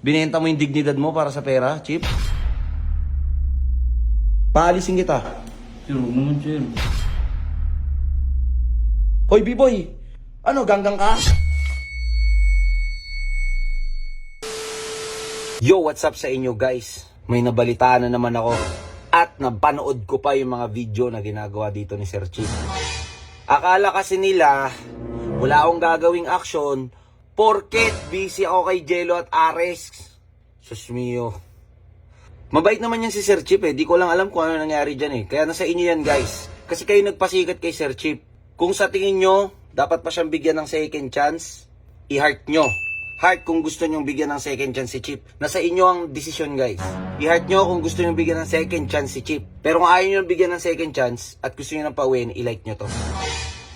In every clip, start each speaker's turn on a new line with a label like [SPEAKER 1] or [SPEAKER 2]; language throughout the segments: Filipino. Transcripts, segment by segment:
[SPEAKER 1] Binenta mo yung dignidad mo para sa pera, Chip? Paalisin kita.
[SPEAKER 2] Sir, huwag naman sir.
[SPEAKER 1] Hoy, B-boy! Ano, ganggang ka? Yo, what's up sa inyo guys? May nabalitaan na naman ako. At napanood ko pa yung mga video na ginagawa dito ni Sir Chip. Akala kasi nila, wala akong gagawing action porket busy ako kay Jello at Ares. Sus mio. Mabait naman yan si Sir Chip eh. Di ko lang alam kung ano nangyari dyan eh. Kaya nasa inyo yan guys. Kasi kayo nagpasikat kay Sir Chip. Kung sa tingin nyo, dapat pa siyang bigyan ng second chance, i-heart nyo. Heart kung gusto nyong bigyan ng second chance si Chip. Nasa inyo ang desisyon guys. I-heart nyo kung gusto nyong bigyan ng second chance si Chip. Pero kung ayaw nyo bigyan ng second chance at gusto nyo ng pa-win, i-like nyo to.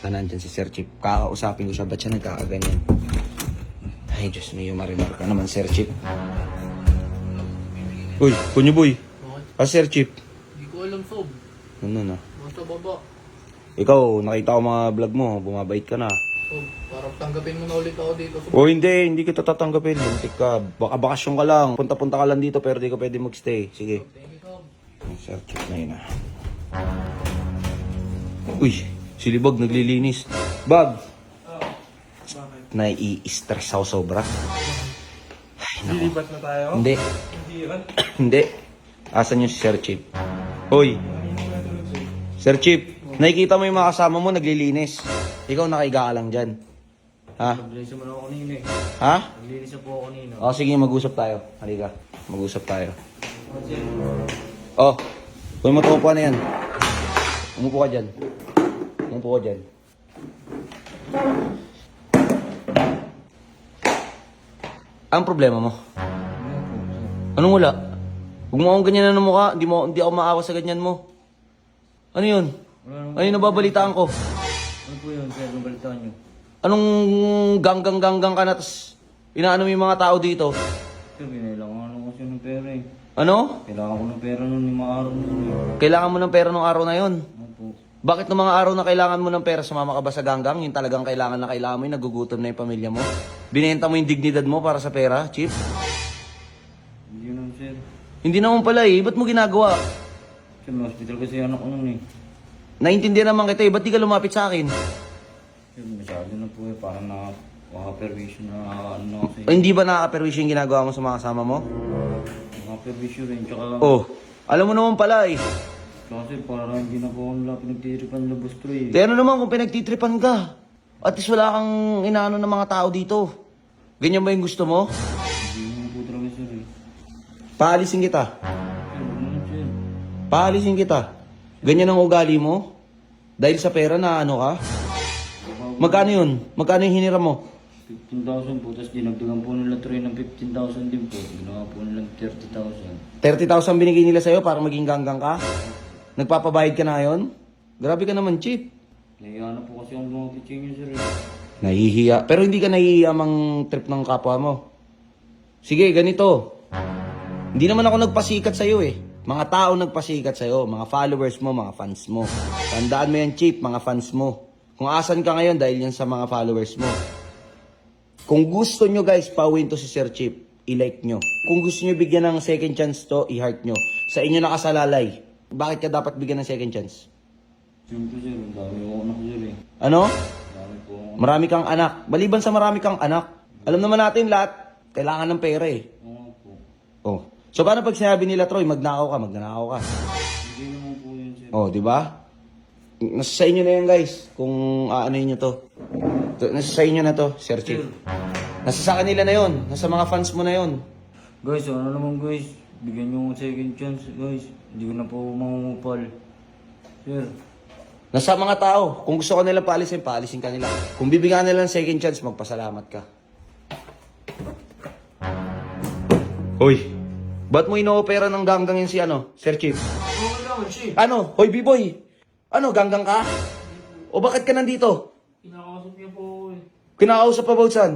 [SPEAKER 1] Nandyan si Sir Chip. Kakausapin ko siya. Ba't siya nagkakaganyan? Ay, Diyos mo yung marimar ka naman, Sir Chip. Uy, kunyo boy. Sir Chip.
[SPEAKER 2] Hindi ko alam, Sob.
[SPEAKER 1] Ano na?
[SPEAKER 2] Nasa baba.
[SPEAKER 1] Ikaw, nakita ko mga vlog mo. Bumabait ka na.
[SPEAKER 2] Sob, parang tanggapin mo na ulit ako dito. Sob.
[SPEAKER 1] O hindi kita tatanggapin. Muntik ka. Baka bakasyon ka lang. Punta-punta ka lang dito pero di ka pwede magstay. Sige.
[SPEAKER 2] Thank you, Sob.
[SPEAKER 1] Sir Chip na yun ah. Uy, si Libag naglilinis. Bag! Nai-stress ako sobra.
[SPEAKER 3] Lilipat na tayo?
[SPEAKER 1] Hindi.
[SPEAKER 3] Hindi yun.
[SPEAKER 1] Hindi. Asan yung si Sir Chip? Hoy! Sir Chip, nakikita mo yung mga kasama mo naglilinis. Ikaw nakahiga ka lang dyan. Ha?
[SPEAKER 2] Naglinis mo na ako kanina eh.
[SPEAKER 1] Ha?
[SPEAKER 2] Naglinis na po ako kanina.
[SPEAKER 1] O sige, mag-usap tayo. Halika. Mag-usap tayo. Oh, kung matupo na yan. Umupo ka dyan. Umupo ka dyan. Ang problema mo? Anong wala? Huwag mo akong ganyan na mukha. Hindi ako maawa sa ganyan mo. Ano yun? Ano yung nababalitaan ko?
[SPEAKER 2] Ano po yun, sir? Anong balitaan nyo?
[SPEAKER 1] Anong ganggang ka na tas inaano mo yung mga tao dito?
[SPEAKER 2] Sir, kailangan ko kasi ng pera eh.
[SPEAKER 1] Ano?
[SPEAKER 2] Kailangan ko ng pera nun yung mga araw nun eh.
[SPEAKER 1] Kailangan mo ng pera nung araw na yon.
[SPEAKER 2] Ano po?
[SPEAKER 1] Bakit nung mga araw na kailangan mo ng pera, sumama ka ba sa ganggang? Yung talagang kailangan na kailangan mo, yung nagugutom na yung pamilya mo? Binenta mo yung dignidad mo para sa pera, Chip?
[SPEAKER 2] Hindi yun, sir.
[SPEAKER 1] Hindi naman pala eh. Ba't mo ginagawa?
[SPEAKER 2] Sir, may hospital kasi anak ko nun eh.
[SPEAKER 1] Naintindihan naman kita eh. Ba't di ka lumapit sa akin?
[SPEAKER 2] Sir, masyado na po eh. Parang nakaka-permission na ano na kasi.
[SPEAKER 1] O, hindi ba nakaka-perwish yung ginagawa mo sa mga kasama mo?
[SPEAKER 2] Nakaka-permission rin. Tsaka,
[SPEAKER 1] Oh, alam mo naman pala eh.
[SPEAKER 2] kasi parang hindi na po ako nila pinagtitiripan na bustro eh.
[SPEAKER 1] Kaya ano naman kung pinagtitripan ka? At least wala kang inaano ng mga tao dito. Ganyan ba yung gusto mo?
[SPEAKER 2] Hindi naman po talaga sir eh.
[SPEAKER 1] Paalisin kita.
[SPEAKER 2] Sir, huwag naman sir.
[SPEAKER 1] Paalisin kita. Ganyan ang ugali mo? Dahil sa pera na ano ka? Magkano yun? Magkano yung hinira mo?
[SPEAKER 2] 15,000 po, tapos dinagdagan po nila tuloy ng 15,000 din po. Ginawa po nilang 30,000.
[SPEAKER 1] 30,000 binigay nila sa'yo para maging ganggang ka? Nagpapabayad ka na ngayon? Grabe ka naman, Chip.
[SPEAKER 2] Nahiya na po kasi ang mga teaching niyo sir eh.
[SPEAKER 1] Nahihiya. Pero hindi ka nahihiya mang trip ng kapwa mo. Sige, ganito. Hindi naman ako nagpasikat sa'yo eh. Mga tao nagpasikat sa'yo. Mga followers mo, mga fans mo. Tandaan mo yan, Chip, mga fans mo. Kung asan ka ngayon dahil yan sa mga followers mo. Kung gusto nyo guys, pawin to si Sir Chip, i-like nyo. Kung gusto nyo bigyan ng second chance to, i-heart nyo. Sa inyo nakasalalay. Bakit ka dapat bigyan ng second chance?
[SPEAKER 2] Siyempre sir, ang dami ko anak sir eh.
[SPEAKER 1] Ano?
[SPEAKER 2] Dami po ako.
[SPEAKER 1] Marami kang anak. Maliban sa marami kang anak, alam naman natin lahat, kailangan ng pera eh.
[SPEAKER 2] Oo po.
[SPEAKER 1] Oh. So paano pag sinabi nila, Troy, magnakaw ka, magnakaw ka?
[SPEAKER 2] Hindi naman po yun sir.
[SPEAKER 1] Oh, di ba? Nasa sa inyo na yan, guys. Kung aanoin nyo to. Nasa sa inyo na to, Sir Chip. Nasa sa kanila na yon. Nasa mga fans mo na yon.
[SPEAKER 2] Guys, ano naman guys, bigyan niyo ng second chance guys. Hindi ko na po mangungupal. Sir,
[SPEAKER 1] Nasa mga tao. Kung gusto ka nila paalisin, paalisin ka nila. Kung bibigyan nila ng second chance, magpasalamat ka. Hoy, ba't mo ino-opera ng ganggang yun si ano, Sir Chip?
[SPEAKER 2] okay naman Chip.
[SPEAKER 1] Ano? Hoy, B-boy! Ano, ganggang ka? O bakit ka nandito?
[SPEAKER 2] Kinakausap niya po ako eh.
[SPEAKER 1] Kinakausap about saan?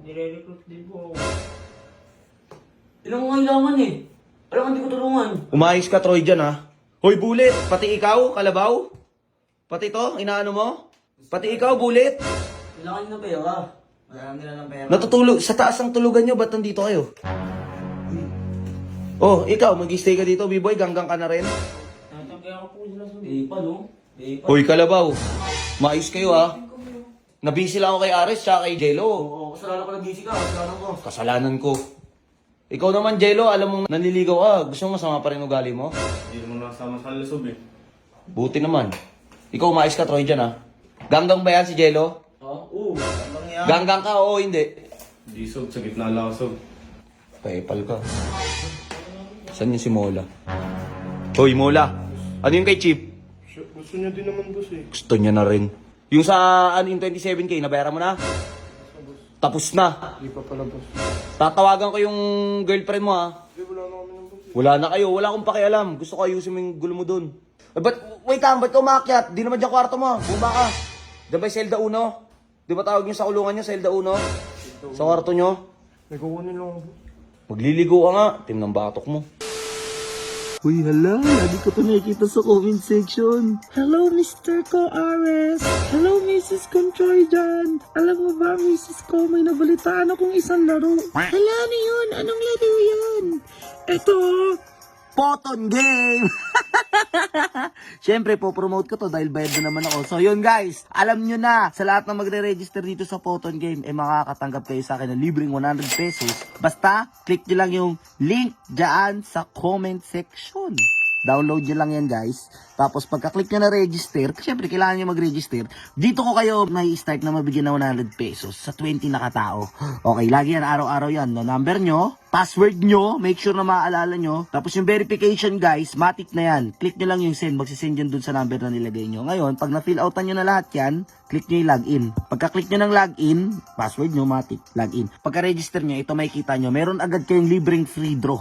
[SPEAKER 2] Nire-recruit din po ako. Ilang mo kailangan eh. Alam mo, hindi ko tulungan.
[SPEAKER 1] Umayos ka, Troy, dyan, ha? Hoy, Bullet! Pati ikaw, Kalabaw? Pati to, inaano mo? Pati ikaw, Bullet!
[SPEAKER 2] Kailangan niyo ng pera. Marami nila ng pera.
[SPEAKER 1] Natutulog, sa taas ang tulugan nyo, ba't nandito kayo? Oh, ikaw, mag-stay ka dito, B-boy, ganggang ka na rin.
[SPEAKER 2] Natagyan ko po sila sa Ipan, no? Ipan.
[SPEAKER 1] Hoy, Kalabaw, maayos kayo ha. Nabisi lang ako kay Ares, tsaka kay Jello.
[SPEAKER 2] Oo, kasalanan ko na busy ka. Kasalanan ko.
[SPEAKER 1] Kasalanan ko. Ikaw naman, Jello, alam mong nanliligaw ka. Gusto mo masama pa rin ugali mo?
[SPEAKER 3] Hindi mo nasama sa lasog eh.
[SPEAKER 1] Buti naman. Ikaw, maayos ka, Troy, dyan ha. Ganggang ba yan si Jello?
[SPEAKER 2] Oo, ano yan?
[SPEAKER 1] Ganggang ka, oo, hindi.
[SPEAKER 3] Di sog, sa gitna lang sog.
[SPEAKER 1] Paipal ka. Saan yung si Mola? Hoy, Mola. Ano yung kay Chip?
[SPEAKER 3] Gusto niya din naman boss eh.
[SPEAKER 1] Gusto niya na rin. Yung sa ano yung 27K, nabayaran mo na? Tapos na.
[SPEAKER 3] Hindi pa pala boss.
[SPEAKER 1] Tatawagan ko yung girlfriend mo ha.
[SPEAKER 3] Hindi, wala na kami ng boss.
[SPEAKER 1] Wala na kayo, wala akong pakialam. Gusto ko ayusin mo yung gulo mo dun. Wait lang, ba't ka umakyat? Di naman dyan kwarto mo. Bumba ka. Diba yung Zelda 1? Di ba tawag nyo sa kulungan nyo, Zelda 1? Sa kwarto nyo?
[SPEAKER 3] May kukunin lang ako.
[SPEAKER 1] Magliligo ka nga. Tim ng batok mo.
[SPEAKER 4] Uy, hala, lagi ko ito nakikita sa comment section. Hello, Mr. Ko Ares. Hello, Mrs. Controy dyan. Alam mo ba, Mrs. Ko, may nabalitaan akong isang laro. Hala, ano yun? Anong laro yun? Ito, Photon Game! Siyempre, po-promote ko to dahil bayad na naman ako. So, yun guys, alam nyo na, sa lahat ng magre-register dito sa Photon Game, makakatanggap kayo sa akin ng libreng 100 pesos. Basta, click nyo lang yung link dyan sa comment section. Download nyo lang yan guys. Tapos pagka-click nyo na register, syempre kailangan nyo mag-register. Dito ko kayo may start na mabigyan ng 100 pesos sa 20 na katao. Okay, lagi yan, araw-araw yan. No? Number nyo, password nyo, make sure na maaalala nyo. Tapos yung verification guys, matik na yan. Click nyo lang yung send, magsisend yan dun sa number na nilagay nyo. Ngayon, pag na-fill outan nyo na lahat yan, click nyo yung login. Pagka-click nyo ng login, password nyo, matik, login. Pagka-register nyo, ito makikita nyo, meron agad kayong libreng free draw.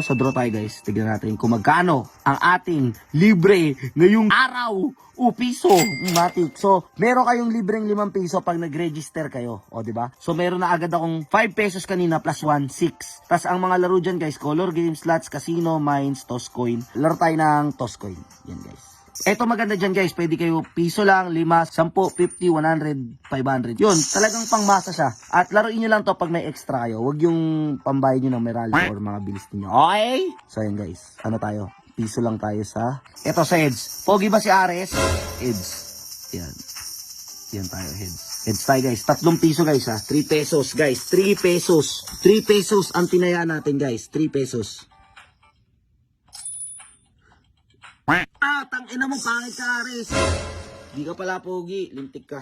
[SPEAKER 4] Sa draw tayo guys, tignan natin kung magkano ang ating libre ngayong araw. Piso, matik. So, meron kayong libreng 5 piso pag nag-register kayo. O, di ba? So, meron na agad akong 5 pesos kanina plus 1, 6. Tapos, ang mga laro dyan, guys, color game, slots, casino, mines, toss coin. Laro tayo ng toss coin. Yan, guys. Eto maganda dyan, guys. Pwede kayo piso lang, 5, 10, 50, 100, 500. Yun, talagang pangmasa siya. At laruin nyo lang to pag may extra kayo. Huwag yung pambayad nyo ng Meralco or mga bilis niyo. Okay? So, yan, guys. Ano tayo? Piso lang tayo sa... Eto sa heads. Pogi ba si Ares? Heads. Yan. Yan tayo, heads. Heads tayo guys. 3 piso guys ha. 3 pesos guys. 3 pesos. 3 pesos ang tinaya natin guys. 3 pesos. Tangina mo, pangit ka Ares. Di ka pala pogi. Lintik ka.